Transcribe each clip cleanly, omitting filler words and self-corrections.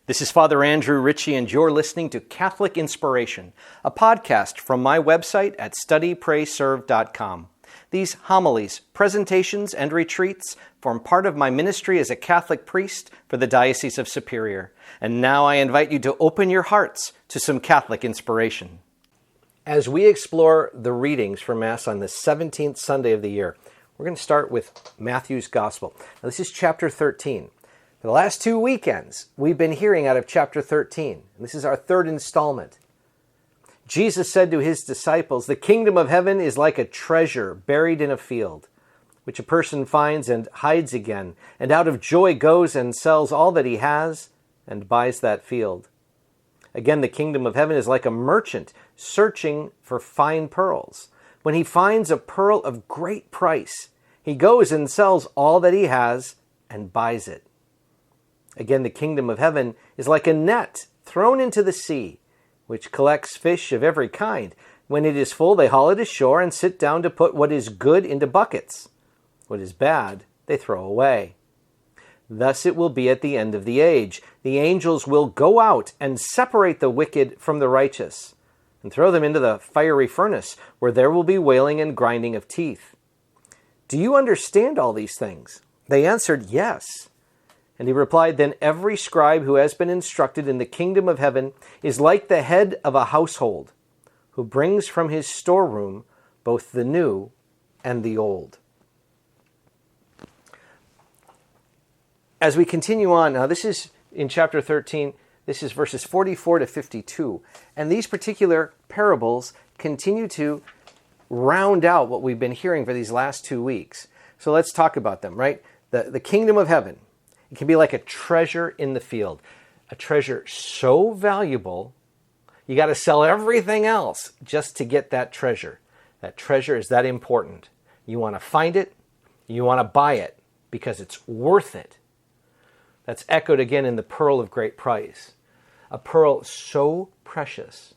This is Father Andrew Ritchie, and you're listening to Catholic Inspiration, a podcast from my website at studyprayserve.com. These homilies, presentations, and retreats form part of my ministry as a Catholic priest for the Diocese of Superior. And now I invite you to open your hearts to some Catholic inspiration. As we explore the readings for Mass on the 17th Sunday of the year, we're going to start with Matthew's Gospel. Now, this is chapter 13. For the last 2 weekends, we've been hearing out of chapter 13. This is our third installment. Jesus said to his disciples, "The kingdom of heaven is like a treasure buried in a field, which a person finds and hides again, and out of joy goes and sells all that he has and buys that field. Again, the kingdom of heaven is like a merchant searching for fine pearls. When he finds a pearl of great price, he goes and sells all that he has and buys it. Again, the kingdom of heaven is like a net thrown into the sea, which collects fish of every kind. When it is full, they haul it ashore and sit down to put what is good into buckets. What is bad, they throw away. Thus it will be at the end of the age. The angels will go out and separate the wicked from the righteous, and throw them into the fiery furnace, where there will be wailing and grinding of teeth. Do you understand all these things?" They answered, "Yes." And he replied, "Then every scribe who has been instructed in the kingdom of heaven is like the head of a household, who brings from his storeroom both the new and the old." As we continue on, now this is in chapter 13, this is verses 44 to 52. And these particular parables continue to round out what we've been hearing for these last 2 weeks. So let's talk about them, right? The kingdom of heaven. It can be like a treasure in the field. A treasure so valuable, you got to sell everything else just to get that treasure. That treasure is that important. You want to find it, you want to buy it because it's worth it. That's echoed again in the pearl of great price. A pearl so precious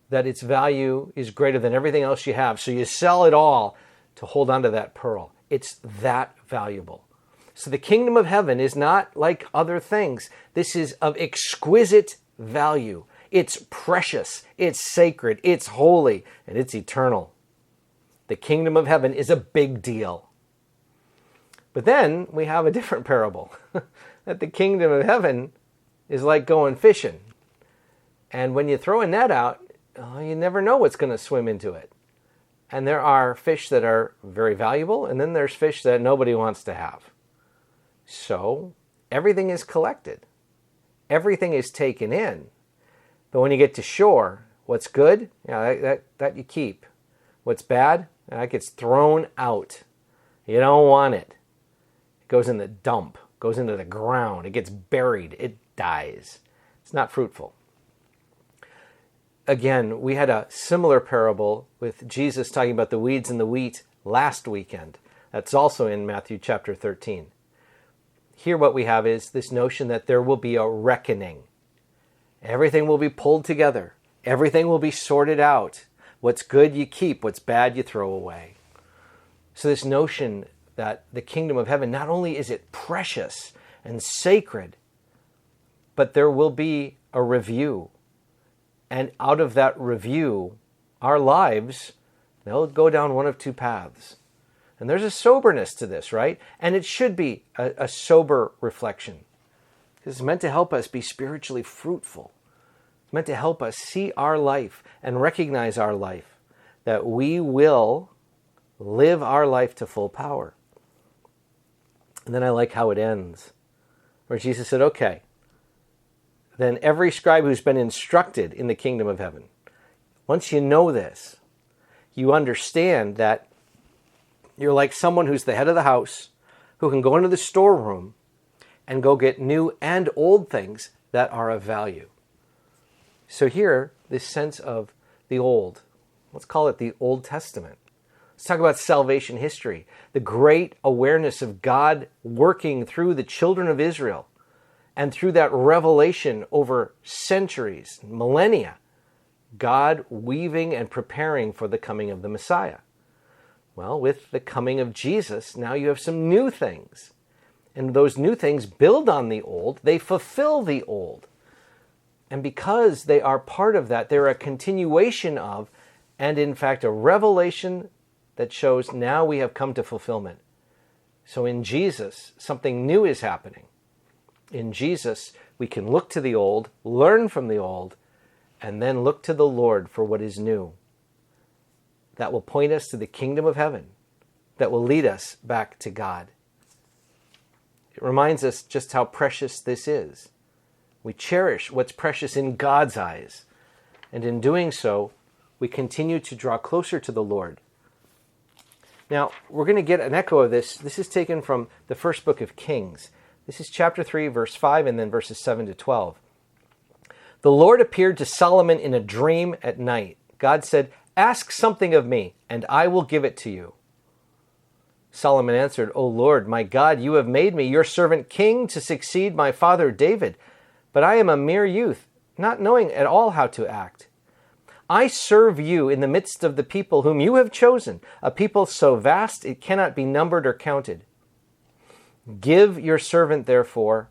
that its value is greater than everything else you have. So you sell it all to hold on to that pearl. It's that valuable. So the kingdom of heaven is not like other things. This is of exquisite value. It's precious, it's sacred, it's holy, and it's eternal. The kingdom of heaven is a big deal. But then we have a different parable, that the kingdom of heaven is like going fishing. And when you throw a net out, you never know what's going to swim into it. And there are fish that are very valuable, and then there's fish that nobody wants to have. So everything is collected. Everything is taken in. But when you get to shore, what's good, that you keep. What's bad, that gets thrown out. You don't want it. It goes in the dump, goes into the ground. It gets buried. It dies. It's not fruitful. Again, we had a similar parable with Jesus talking about the weeds and the wheat last weekend. That's also in Matthew chapter 13. Here what we have is this notion that there will be a reckoning. Everything will be pulled together. Everything will be sorted out. What's good you keep, what's bad you throw away. So this notion that the kingdom of heaven, not only is it precious and sacred, but there will be a review. And out of that review, our lives, they'll go down one of two paths. And there's a soberness to this, right? And it should be a sober reflection. Because it's meant to help us be spiritually fruitful. It's meant to help us see our life and recognize our life. That we will live our life to full power. And then I like how it ends. Where Jesus said, okay, then every scribe who's been instructed in the kingdom of heaven, once you know this, you understand that you're like someone who's the head of the house, who can go into the storeroom and go get new and old things that are of value. So here, this sense of the old, let's call it the Old Testament. Let's talk about salvation history, the great awareness of God working through the children of Israel, and through that revelation over centuries, millennia, God weaving and preparing for the coming of the Messiah. Well, with the coming of Jesus, now you have some new things. And those new things build on the old. They fulfill the old. And because they are part of that, they're a continuation of, and in fact, a revelation that shows now we have come to fulfillment. So in Jesus, something new is happening. In Jesus, we can look to the old, learn from the old, and then look to the Lord for what is new. That will point us to the kingdom of heaven, that will lead us back to God. It reminds us just how precious this is. We cherish what's precious in God's eyes. And in doing so, we continue to draw closer to the Lord. Now, we're going to get an echo of this. This is taken from the first book of Kings. This is chapter 3, verse 5, and then verses 7 to 12. The Lord appeared to Solomon in a dream at night. God said, "Ask something of me, and I will give it to you." Solomon answered, "O Lord, my God, you have made me your servant king to succeed my father David. But I am a mere youth, not knowing at all how to act. I serve you in the midst of the people whom you have chosen, a people so vast it cannot be numbered or counted. Give your servant, therefore,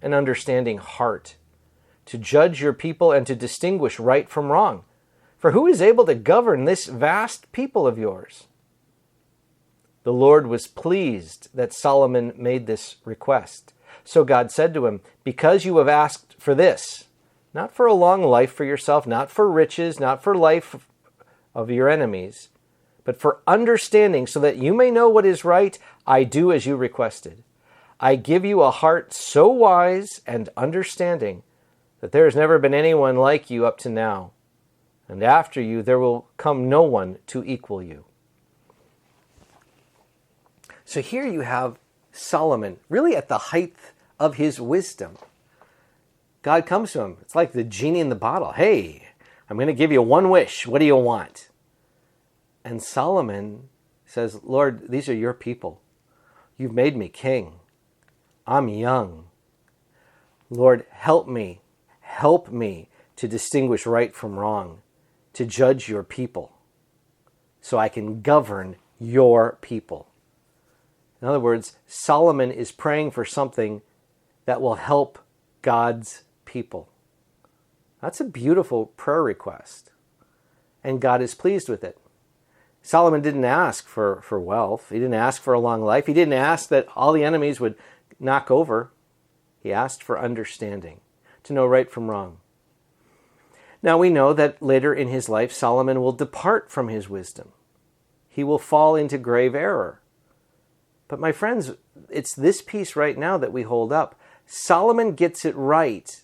an understanding heart, to judge your people and to distinguish right from wrong. For who is able to govern this vast people of yours?" The Lord was pleased that Solomon made this request. So God said to him, "Because you have asked for this, not for a long life for yourself, not for riches, not for life of your enemies, but for understanding so that you may know what is right, I do as you requested. I give you a heart so wise and understanding that there has never been anyone like you up to now, and after you there will come no one to equal you." So here you have Solomon, really at the height of his wisdom. God comes to him. It's like the genie in the bottle. "Hey, I'm going to give you one wish. What do you want?" And Solomon says, "Lord, these are your people. You've made me king. I'm young. Lord, help me to distinguish right from wrong, to judge your people, so I can govern your people." In other words, Solomon is praying for something that will help God's people. That's a beautiful prayer request. And God is pleased with it. Solomon didn't ask for wealth. He didn't ask for a long life. He didn't ask that all the enemies would knock over. He asked for understanding, to know right from wrong. Now we know that later in his life, Solomon will depart from his wisdom. He will fall into grave error. But my friends, it's this piece right now that we hold up. Solomon gets it right.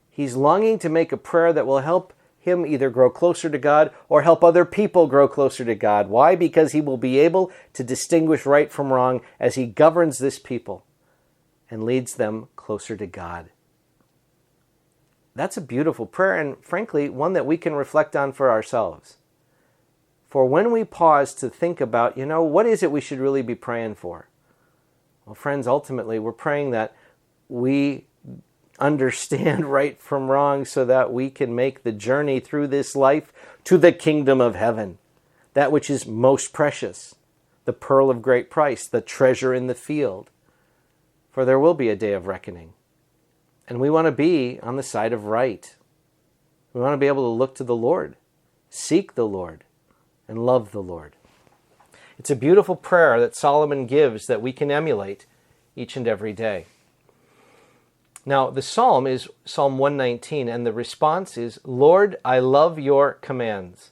He's longing to make a prayer that will help him either grow closer to God or help other people grow closer to God. Why? Because he will be able to distinguish right from wrong as he governs this people and leads them closer to God. That's a beautiful prayer, and frankly, one that we can reflect on for ourselves. For when we pause to think about, what is it we should really be praying for? Well, friends, ultimately, we're praying that we understand right from wrong so that we can make the journey through this life to the kingdom of heaven, that which is most precious, the pearl of great price, the treasure in the field. For there will be a day of reckoning. And we want to be on the side of right. We want to be able to look to the Lord, seek the Lord, and love the Lord. It's a beautiful prayer that Solomon gives that we can emulate each and every day. Now, the psalm is Psalm 119, and the response is, "Lord, I love your commands.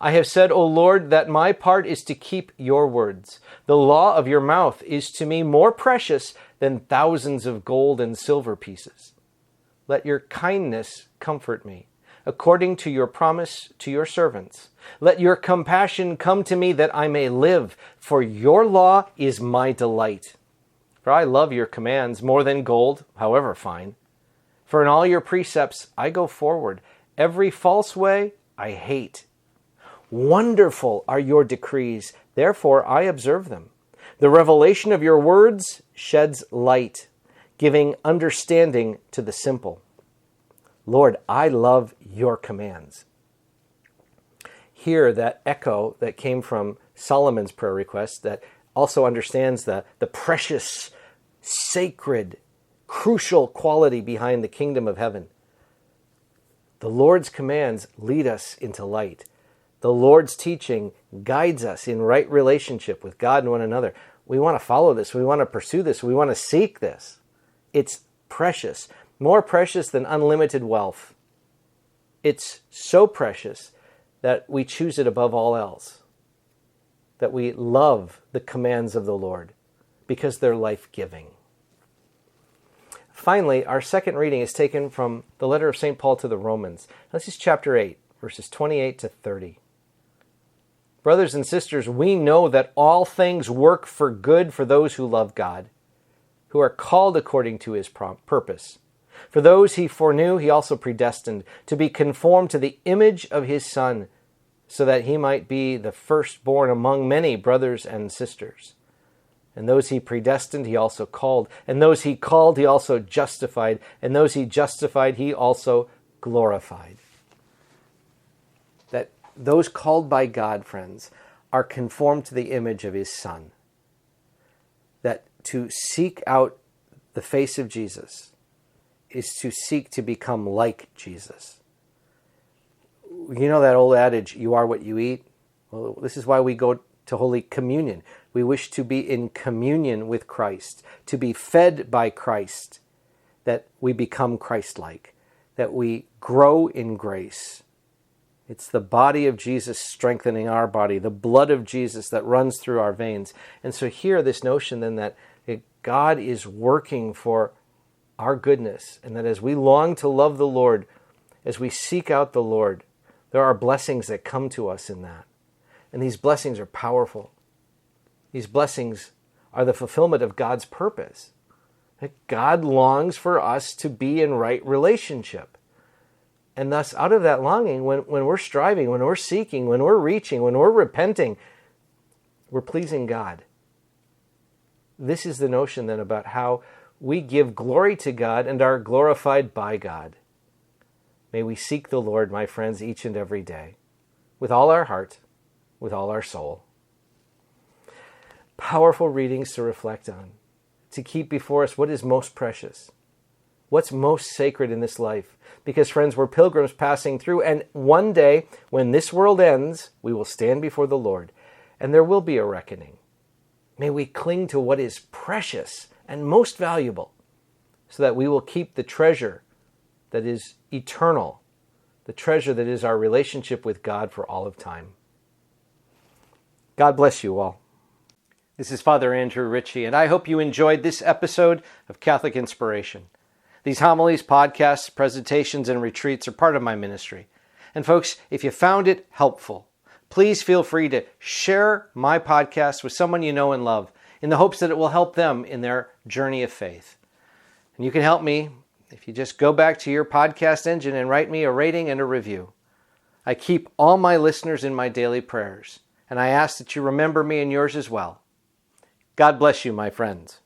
I have said, O Lord, that my part is to keep your words. The law of your mouth is to me more precious than thousands of gold and silver pieces. Let your kindness comfort me, according to your promise to your servants. Let your compassion come to me that I may live, for your law is my delight. For I love your commands more than gold, however fine. For in all your precepts I go forward. Every false way I hate. Wonderful are your decrees, therefore I observe them. The revelation of your words sheds light, giving understanding to the simple. Lord, I love your commands." Here, that echo that came from Solomon's prayer request that also understands the precious sacred, crucial quality behind the kingdom of heaven. The Lord's commands lead us into light. The Lord's teaching guides us in right relationship with God and one another. We want to follow this. We want to pursue this. We want to seek this. It's precious, more precious than unlimited wealth. It's so precious that we choose it above all else, that we love the commands of the Lord because they're life-giving. Finally, our second reading is taken from the letter of St. Paul to the Romans. This is chapter 8, verses 28 to 30. Brothers and sisters, we know that all things work for good for those who love God, who are called according to his purpose. For those he foreknew, he also predestined to be conformed to the image of his Son, so that he might be the firstborn among many brothers and sisters. And those he predestined, he also called. And those he called, he also justified. And those he justified, he also glorified. That those called by God, friends, are conformed to the image of his Son. That to seek out the face of Jesus is to seek to become like Jesus. You know that old adage, you are what you eat? Well, this is why we go to Holy Communion. We wish to be in communion with Christ, to be fed by Christ, that we become Christ-like, that we grow in grace. It's the body of Jesus strengthening our body, the blood of Jesus that runs through our veins. And so here, this notion then that God is working for our goodness, and that as we long to love the Lord, as we seek out the Lord, there are blessings that come to us in that. And these blessings are powerful. These blessings are the fulfillment of God's purpose. That God longs for us to be in right relationship. And thus, out of that longing, when we're striving, when we're seeking, when we're reaching, when we're repenting, we're pleasing God. This is the notion then about how we give glory to God and are glorified by God. May we seek the Lord, my friends, each and every day, with all our heart, with all our soul. Powerful readings to reflect on, to keep before us what is most precious, what's most sacred in this life. Because, friends, we're pilgrims passing through, and one day, when this world ends, we will stand before the Lord, and there will be a reckoning. May we cling to what is precious and most valuable, so that we will keep the treasure that is eternal, the treasure that is our relationship with God for all of time. God bless you all. This is Father Andrew Ritchie, and I hope you enjoyed this episode of Catholic Inspiration. These homilies, podcasts, presentations, and retreats are part of my ministry. And folks, if you found it helpful, please feel free to share my podcast with someone you know and love in the hopes that it will help them in their journey of faith. And you can help me if you just go back to your podcast engine and write me a rating and a review. I keep all my listeners in my daily prayers, and I ask that you remember me in yours as well. God bless you, my friends.